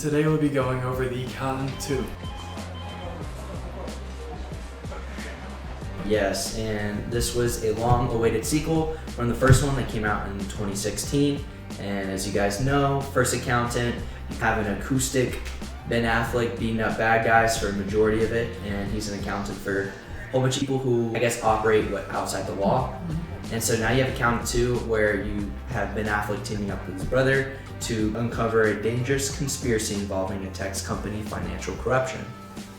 Today we'll be going over The Accountant 2. Yes, and this was a long-awaited sequel from the first one that came out in 2016. And as you guys know, First Accountant, you have an acoustic Ben Affleck beating up bad guys for a majority of it, and he's an accountant for a whole bunch of people who, I guess, operate outside the law. And so now you have Accountant 2, where you have Ben Affleck teaming up with his brother to uncover a dangerous conspiracy involving a tech company financial corruption.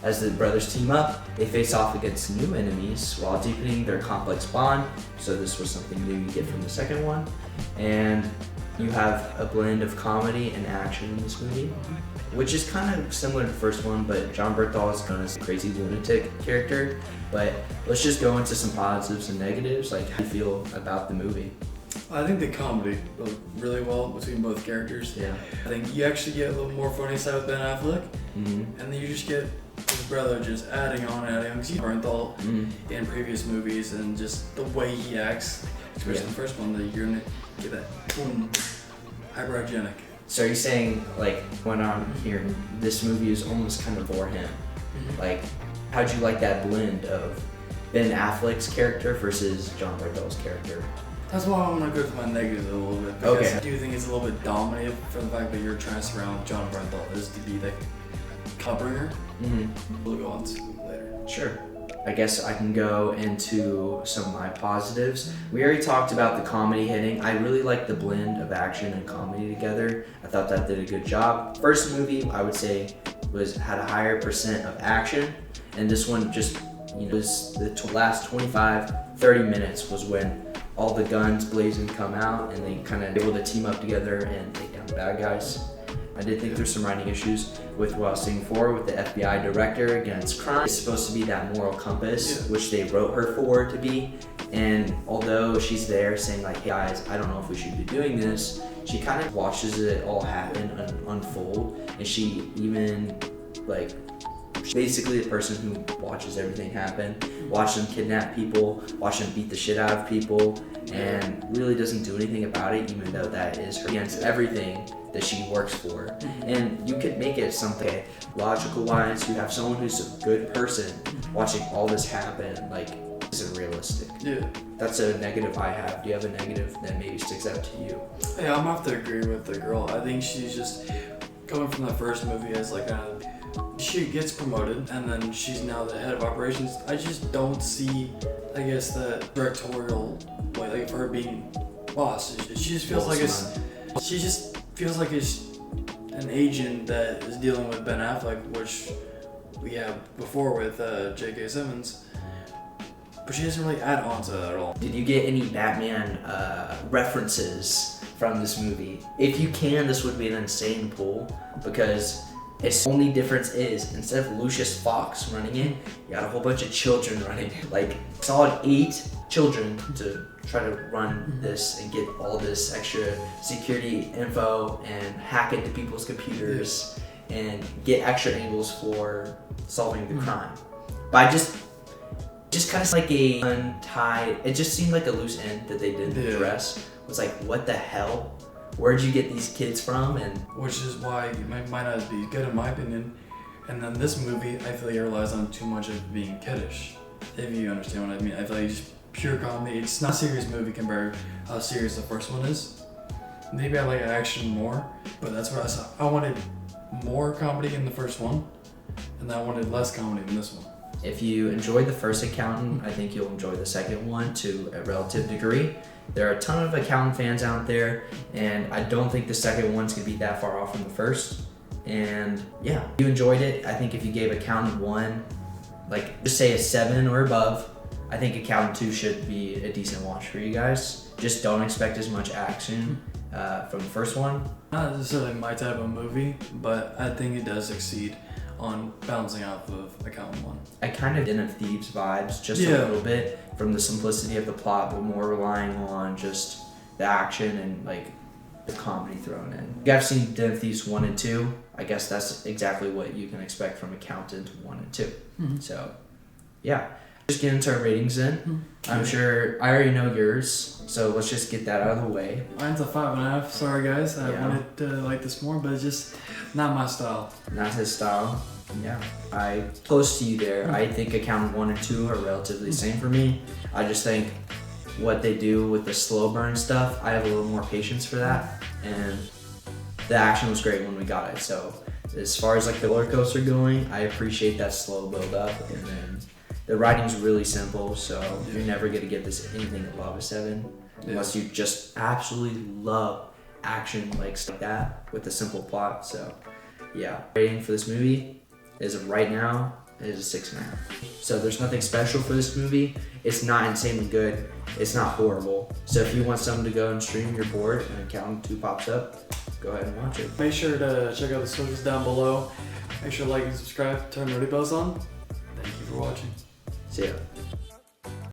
As the brothers team up, they face off against new enemies while deepening their complex bond. So this was something new you get from the second one. And you have a blend of comedy and action in this movie, which is kind of similar to the first one, but Jon Bernthal is known as a crazy lunatic character. But let's just go into some positives and negatives, like how you feel about the movie. I think the comedy goes really well between both characters. Yeah. I think you actually get a little more funny side with Ben Affleck, Mm-hmm. and then you just get his brother just adding on. Because he's Bernthal in previous movies, and just the way he acts, especially in the first one, that you're gonna get that boom, hypergenic. So are you saying, like, when I'm hearing this movie is almost kind of for him? Like, how'd you like that blend of Ben Affleck's character versus Jon Bernthal's character? That's why I'm gonna go to my negatives a little bit, because Okay. I do think it's a little bit dominated for the fact that you're trying to surround Jon Bernthal as to be the cup-bringer. We'll go on to later. Sure. I guess I can go into some of my positives. We already talked about the comedy hitting. I really like the blend of action and comedy together. I thought that did a good job. First movie, I would say, had a higher percent of action, and this one just, was the last 25-30 minutes was when all the guns blazing come out, and they kind of able to team up together and take down the bad guys. I did think there's some writing issues with what I was saying before with the FBI director against crime. It's supposed to be that moral compass, which they wrote her for to be. And although she's there saying like, hey guys, I don't know if we should be doing this, she kind of watches it all happen and unfold. And she even basically the person who watches everything happen, watch them kidnap people, watch them beat the shit out of people, and really doesn't do anything about it, even though that is her against everything that she works for. And you could make it something logical wise. You have someone who's a good person watching all this happen, like, isn't realistic. Yeah. That's a negative I have. Do you have a negative that maybe sticks out to you? Yeah, I'm gonna have to agree with the girl. I think she's just coming from the first movie as she gets promoted and then she's now the head of operations. I just don't see, I guess, the directorial way, like for her being boss. She just feels like it's an agent that is dealing with Ben Affleck, which we have before with J.K. Simmons. But she doesn't really add on to that at all. Did you get any Batman references from this movie? If you can, this would be an insane pull, because its only difference is instead of Lucius Fox running it, you got a whole bunch of children running it. Like solid 8 children to try to run this and get all this extra security info and hack into people's computers and get extra angles for solving the crime. But I just kind of like a untied, it just seemed like a loose end that they didn't address. It was like, what the hell? Where'd you get these kids from? And which is why it might not be good in my opinion. And then this movie, I feel like it relies on too much of being kiddish. If you understand what I mean. I feel like it's just pure comedy. It's not a serious movie compared to how serious the first one is. Maybe I like action more, but that's what I saw. I wanted more comedy in the first one, and I wanted less comedy in this one. If you enjoyed the first Accountant, I think you'll enjoy the second one to a relative degree. There are a ton of Accountant fans out there, and I don't think the second one's gonna be that far off from the first. And yeah, if you enjoyed it, I think if you gave Accountant 1, just say a 7 or above, I think Accountant 2 should be a decent watch for you guys. Just don't expect as much action from the first one. Not necessarily my type of movie, but I think it does succeed on bouncing off of Accountant 1. I kind of Den of Thieves vibes just a little bit from the simplicity of the plot, but more relying on just the action and the comedy thrown in. You guys have seen Den of Thieves 1 and 2. I guess that's exactly what you can expect from Accountant 1 and 2. So yeah, Just get into our ratings then. I'm sure I already know yours, so let's just get that out of the way. Mine's a 5.5. Sorry guys, I Yeah. wanted to like this more, but it's just not my style. Not his style. Yeah, I close to you there. I think Accountant 1 and 2 are relatively the same for me. I just think what they do with the slow burn stuff, I have a little more patience for that, and the action was great when we got it. So as far as like the roller coaster going, I appreciate that slow build up, and then the writing's really simple, so you're never gonna get this anything above a 7 unless you just absolutely love action like stuff like that with a simple plot. So yeah, rating for this movie is right now is a 6.5. So there's nothing special for this movie. It's not insanely good. It's not horrible. So if you want something to go and stream, you're bored and Accountant 2 pops up, go ahead and watch it. Make sure to check out the socials down below. Make sure to like and subscribe, turn the notifications bells on. Thank you for watching. See ya.